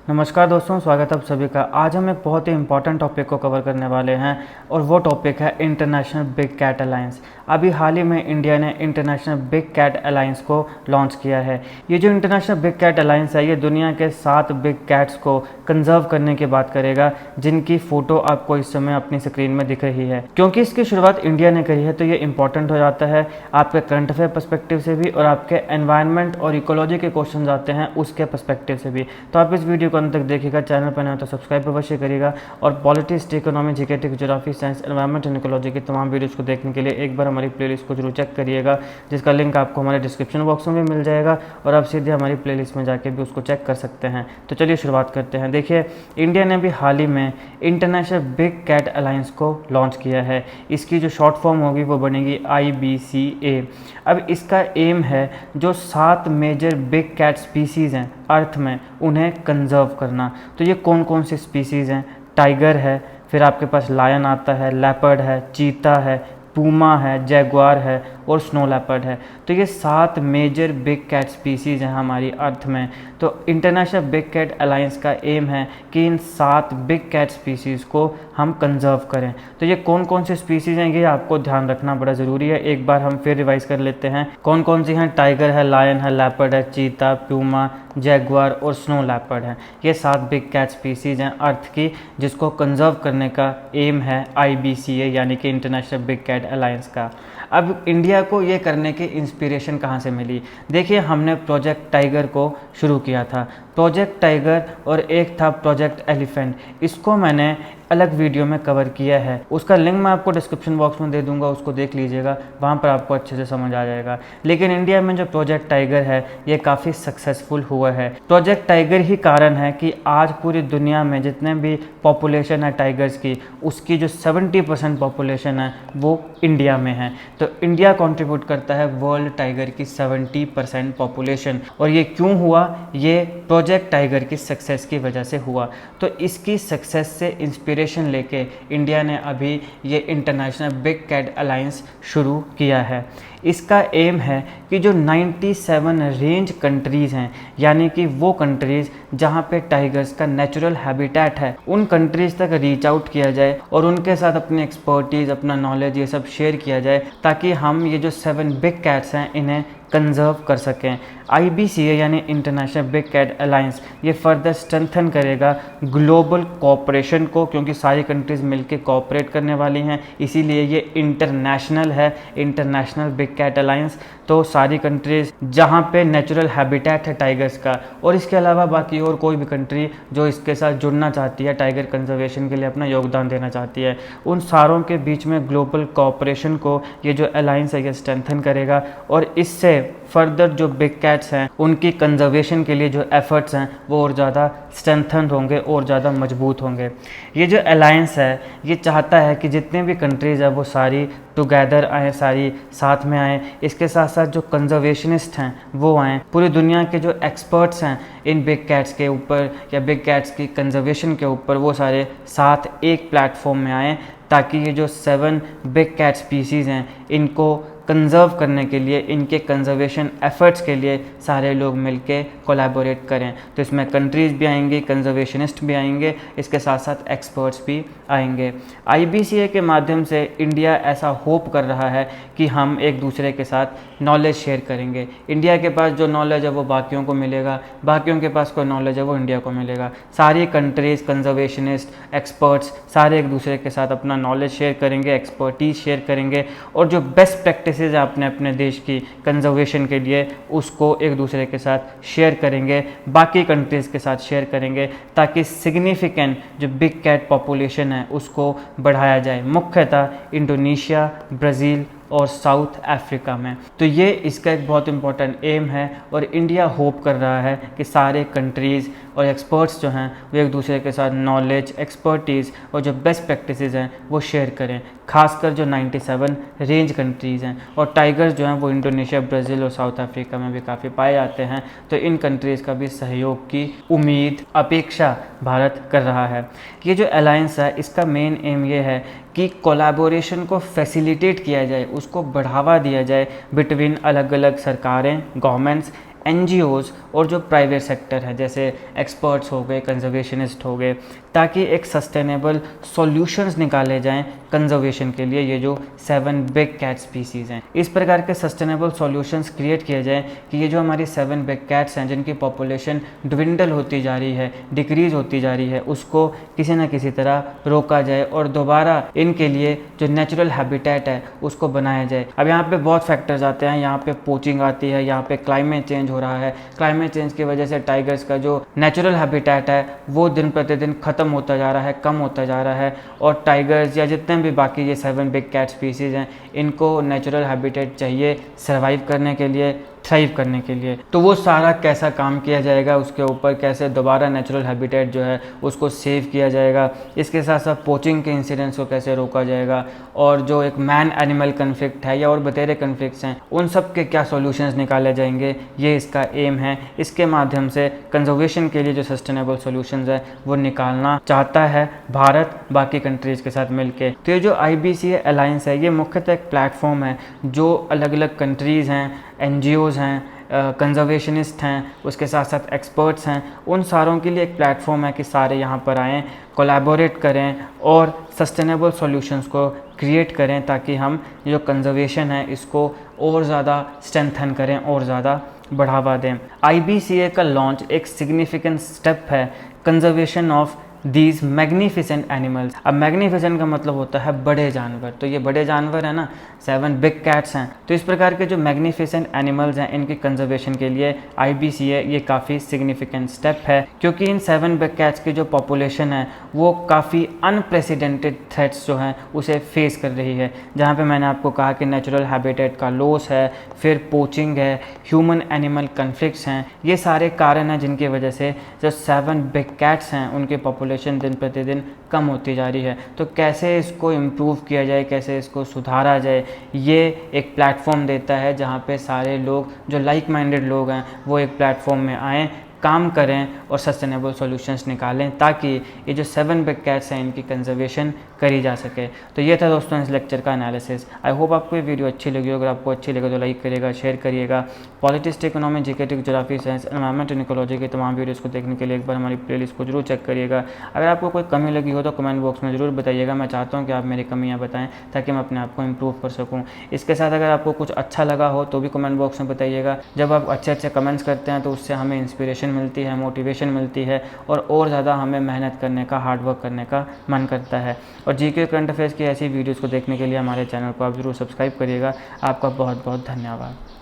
नमस्कार दोस्तों, स्वागत है आप सभी का। आज हम एक बहुत ही इंपॉर्टेंट टॉपिक को कवर करने वाले हैं और वो टॉपिक है इंटरनेशनल बिग कैट अलायंस। अभी हाल ही में इंडिया ने इंटरनेशनल बिग कैट अलायंस को लॉन्च किया है। ये जो इंटरनेशनल बिग कैट अलायंस है, ये दुनिया के 7 बिग कैट्स को कंजर्व करने की बात करेगा, जिनकी फ़ोटो आपको इस समय अपनी स्क्रीन में दिख रही है। क्योंकि इसकी शुरुआत इंडिया ने करी है तो ये इंपॉर्टेंट हो जाता है आपके करंट अफेयर पर्सपेक्टिव से भी और आपके एनवायरनमेंट और इकोलॉजी के क्वेश्चन आते हैं उसके पर्सपेक्टिव से भी। तो आप इस वीडियो को अंत तक देखिएगा। चैनल पर नया तो सब्सक्राइब अवश्य करिएगा और politics, economy, GK, geography, science, environment and ecology की तमाम वीडियोस को देखने के लिए एक बार हमारी प्लेलिस्ट को जरूर चेक करिएगा, जिसका लिंक आपको हमारे डिस्क्रिप्शन बॉक्स में भी मिल जाएगा और आप सीधे हमारी प्लेलिस्ट में जाके भी उसको चेक कर सकते हैं। तो चलिए शुरुआत करते हैं। देखिए, इंडिया ने भी हाल ही में इंटरनेशनल बिग कैट अलायंस को लॉन्च किया है। इसकी जो शॉर्ट फॉर्म होगी वो बनेगी IBCA। अब इसका एम है जो 7 मेजर बिग कैट स्पीसीज़ हैं अर्थ में, उन्हें कंजर्व करना। तो ये कौन कौन सी स्पीसीज़ हैं? टाइगर है, फिर आपके पास लायन आता है, लेपर्ड है, चीता है, पूमा है, जैगुआर है और स्नो लेपर्ड है। तो ये 7 मेजर बिग कैट स्पीसीज़ हैं हमारी अर्थ में। तो इंटरनेशनल बिग कैट अलायंस का एम है कि इन 7 बिग कैट स्पीसीज़ को हम कंजर्व करें। तो ये कौन कौन से स्पीसीज़ हैं ये आपको ध्यान रखना बड़ा ज़रूरी है। एक बार हम फिर रिवाइज कर लेते हैं कौन कौन सी हैं। टाइगर है, लायन है, लेपर्ड है, चीता, प्यूमा, जैगुआर और स्नो लेपर्ड है। ये 7 बिग कैट स्पीसीज़ हैं अर्थ की, जिसको कंजर्व करने का एम है IBCA यानी कि इंटरनेशनल बिग कैट अलायंस का। अब इंडिया को ये करने की इंस्पिरेशन कहाँ से मिली? देखिए, हमने प्रोजेक्ट टाइगर को शुरू किया था। प्रोजेक्ट टाइगर और एक था प्रोजेक्ट एलिफेंट। इसको मैंने अलग वीडियो में कवर किया है, उसका लिंक मैं आपको डिस्क्रिप्शन बॉक्स में दे दूंगा, उसको देख लीजिएगा, वहाँ पर आपको अच्छे से समझ आ जाएगा। लेकिन इंडिया में जो प्रोजेक्ट टाइगर है ये काफ़ी सक्सेसफुल हुआ है। प्रोजेक्ट टाइगर ही कारण है कि आज पूरी दुनिया में जितने भी पॉपुलेशन है टाइगर्स की, उसकी जो 70% पॉपुलेशन है वो इंडिया में है। तो इंडिया कंट्रीब्यूट करता है वर्ल्ड टाइगर की 70% पॉपुलेशन। और ये क्यों हुआ? ये प्रोजेक्ट टाइगर की सक्सेस की वजह से हुआ। तो इसकी सक्सेस से इंस्पिरेशन लेके इंडिया ने अभी ये इंटरनेशनल बिग कैट अलायंस शुरू किया है। इसका एम है कि जो 97 रेंज कंट्रीज़ हैं, यानी कि वो कंट्रीज़ जहाँ पे टाइगर्स का नेचुरल हैबिटेट है, उन कंट्रीज़ तक रीच आउट किया जाए और उनके साथ अपनी एक्सपर्टीज़, अपना नॉलेज ये सब शेयर किया जाए, ताकि हम ये जो 7 बिग कैट्स हैं इन्हें कंजर्व कर सकें। IBCA यानी इंटरनेशनल बिग कैट अलायंस ये फर्दर स्ट्रेंथन करेगा ग्लोबल कोऑपरेशन को, क्योंकि सारी कंट्रीज़ मिलकर कोऑपरेट करने वाली हैं, इसीलिए ये इंटरनेशनल है, इंटरनेशनल बिग कैट अलायंस। तो सारी कंट्रीज़ जहाँ पे नेचुरल हैबिटेट है टाइगर्स का, और इसके अलावा बाकी और कोई भी कंट्री जो इसके साथ जुड़ना चाहती है, टाइगर कंजर्वेशन के लिए अपना योगदान देना चाहती है, उन सारों के बीच में ग्लोबल कोऑपरेशन को ये जो अलायंस है ये स्ट्रेंथन करेगा। और इससे फर्दर जो बिग कैट्स हैं उनकी कंजर्वेशन के लिए जो एफर्ट्स हैं वो और ज़्यादा स्ट्रेंथन होंगे और ज़्यादा मजबूत होंगे। ये जो अलायंस है ये चाहता है कि जितने भी कंट्रीज़ हैं वो सारी टुगेदर आएँ, सारी साथ में आएँ। इसके साथ साथ जो कंजर्वेशनिस्ट हैं वो आएँ, पूरी दुनिया के जो एक्सपर्ट्स हैं इन बिग कैट्स के ऊपर या बिग कैट्स की कंजर्वेशन के ऊपर, वो सारे साथ एक प्लेटफॉर्म में आएँ, ताकि ये जो 7 बिग कैट स्पीसीज़ हैं इनको कंजर्व करने के लिए, इनके कंजर्वेशन एफर्ट्स के लिए सारे लोग मिलके कोलैबोरेट करें। तो इसमें कंट्रीज़ भी आएंगी, कंजर्वेशनिस्ट भी आएंगे, इसके साथ साथ एक्सपर्ट्स भी आएंगे। IBCA के माध्यम से इंडिया ऐसा होप कर रहा है कि हम एक दूसरे के साथ नॉलेज शेयर करेंगे। इंडिया के पास जो नॉलेज है वो बाकियों को मिलेगा, बाकियों के पास कोई नॉलेज है वो इंडिया को मिलेगा। सारी कंट्रीज़, कंजर्वेशनिस्ट, एक्सपर्ट्स सारे एक दूसरे के साथ अपना नॉलेज शेयर करेंगे, एक्सपर्टीज़ शेयर करेंगे, और जो बेस्ट प्रैक्टिस अपने अपने देश की कंजर्वेशन के लिए उसको एक दूसरे के साथ शेयर करेंगे, बाकी कंट्रीज़ के साथ शेयर करेंगे, ताकि सिग्निफिकेंट जो बिग कैट पॉपुलेशन है उसको बढ़ाया जाए, मुख्यतः इंडोनेशिया, ब्राज़ील और साउथ अफ्रीका में। तो ये इसका एक बहुत इंपॉर्टेंट एम है और इंडिया होप कर रहा है कि सारे कंट्रीज़ और एक्सपर्ट्स जो हैं वो एक दूसरे के साथ नॉलेज, एक्सपर्टीज़ और जो बेस्ट प्रैक्टिसेस हैं वो शेयर करें, खासकर जो 97 रेंज कंट्रीज़ हैं। और टाइगर्स जो हैं वो इंडोनेशिया, ब्राज़ील और साउथ अफ्रीका में भी काफ़ी पाए जाते हैं। तो इन कंट्रीज़ का भी सहयोग की उम्मीद, अपेक्षा भारत कर रहा है। ये जो अलायंस है इसका मेन एम ये है कि कोलैबोरेशन को फैसिलिटेट किया जाए, उसको बढ़ावा दिया जाए बिटवीन अलग अलग सरकारें, गवर्नमेंट्स एनजीओज़ और जो प्राइवेट सेक्टर है जैसे एक्सपर्ट्स हो गए, कंजर्वेशनिस्ट हो गए, ताकि एक सस्टेनेबल सॉल्यूशंस निकाले जाएं कंजर्वेशन के लिए। ये जो 7 बिग कैट स्पीसीज़ हैं, इस प्रकार के सस्टेनेबल सॉल्यूशंस क्रिएट किए जाएं कि ये जो हमारी 7 बिग कैट्स हैं जिनकी पॉपुलेशन ड्विंडल होती जा रही है, डिक्रीज़ होती जा रही है, उसको किसी न किसी तरह रोका जाए और दोबारा इनके लिए जो नेचुरल हैबिटेट है उसको बनाया जाए। अब यहाँ पे बहुत फैक्टर्स आते हैं, यहाँ पे पोचिंग आती है, यहाँ पे क्लाइमेट चेंज हो रहा है। क्लाइमेट चेंज की वजह से टाइगर्स का जो नेचुरल हैबिटेट है वो दिन प्रतिदिन ख़त्म होता जा रहा है, कम होता जा रहा है, और टाइगर्स या जितने भी बाकी ये 7 बिग कैट स्पीसीज़ हैं इनको नेचुरल हैबिटेट चाहिए सर्वाइव करने के लिए, थ्राइव करने के लिए। तो वो सारा कैसा काम किया जाएगा, उसके ऊपर कैसे दोबारा नेचुरल हैबिटेट जो है उसको सेव किया जाएगा, इसके साथ साथ पोचिंग के इंसिडेंट्स को कैसे रोका जाएगा, और जो एक मैन एनिमल कन्फ्लिक्ट है या और बतेरे कन्फ्लिक्ट्स हैं उन सब के क्या सॉल्यूशंस निकाले जाएंगे, ये इसका एम है। इसके माध्यम से कंजर्वेशन के लिए जो सस्टेनेबल सॉल्यूशंस है वो निकालना चाहता है भारत बाकी कंट्रीज़ के साथ मिलके। तो ये जो IBCA अलायंस है ये मुख्यतः एक प्लेटफॉर्म है जो अलग अलग कंट्रीज़ हैं, एनजीओज़ हैं, कंजर्वेशनिस्ट हैं, उसके साथ साथ एक्सपर्ट्स हैं, उन सारों के लिए एक प्लेटफॉर्म है कि सारे यहाँ पर आएँ, कोलैबोरेट करें और सस्टेनेबल सॉल्यूशंस को क्रिएट करें ताकि हम जो कंजर्वेशन है इसको और ज़्यादा स्ट्रेंथन करें और ज़्यादा बढ़ावा दें। IBCA का लॉन्च एक सिग्निफिकेंट स्टेप है conservation of these magnificent animals. अब मैग्निफिसेंट का मतलब होता है बड़े जानवर, तो ये बड़े जानवर है ना, 7 बिग कैट्स हैं। तो इस प्रकार के जो मैग्निफिसेंट एनिमल्स हैं इनकी कंजर्वेशन के लिए IBCA ये काफ़ी सिग्निफिकेंट स्टेप है, क्योंकि इन 7 बिग कैट्स की जो पॉपुलेशन है वो काफ़ी अनप्रेसिडेंटेड थ्रेट्स जो हैं उसे फेस कर रही है। जहाँ पे मैंने आपको कहा कि नेचुरल हैबिटेट का लॉस है, फिर पोचिंग है, ह्यूमन एनिमल कन्फ्लिक्ट्स हैं, ये सारे कारण हैं जिनकी वजह से जो 7 बिग कैट्स हैं उनके पॉपुलेशन दिन प्रतिदिन कम होती जा रही है। तो कैसे इसको इम्प्रूव किया जाए, कैसे इसको सुधारा जाए, ये एक प्लेटफॉर्म देता है जहाँ पे सारे लोग जो लाइक माइंडेड लोग हैं वो एक प्लेटफॉर्म में आएँ, काम करें और सस्टेनेबल सॉल्यूशंस निकालें ताकि ये जो 7 बिग कैट्स हैं इनकी कंजर्वेशन करी जा सके। तो ये था दोस्तों इस लेक्चर का एनालिसिस। आई होप आपको ये वीडियो अच्छी लगी। अगर आपको अच्छी लगे तो लाइक करिएगा, शेयर करिएगा। Politics, economy, GK, geography, science, environment and ecology की तमाम वीडियोज़ को देखने के लिए एक बार हमारी प्लेलिस्ट को जरूर चेक करिएगा। अगर आपको कोई कमी लगी हो तो कमेंट बॉक्स में ज़रूर बताइएगा। मैं चाहता हूँ कि आप मेरी कमियाँ बताएं ताकि मैं अपने आप को इम्प्रूव कर सकूँ। इसके साथ अगर आपको कुछ अच्छा लगा हो तो भी कमेंट बॉक्स में बताइएगा। जब आप अच्छे अच्छे कमेंट्स करते हैं तो उससे हमें इंस्पिरेशन मिलती है, मोटिवेशन मिलती है और ज़्यादा हमें मेहनत करने का, हार्ड वर्क करने का मन करता है। और जीके करंट अफेयर्स की ऐसी वीडियोज़ को देखने के लिए हमारे चैनल को आप ज़रूर सब्सक्राइब करिएगा। आपका बहुत बहुत धन्यवाद।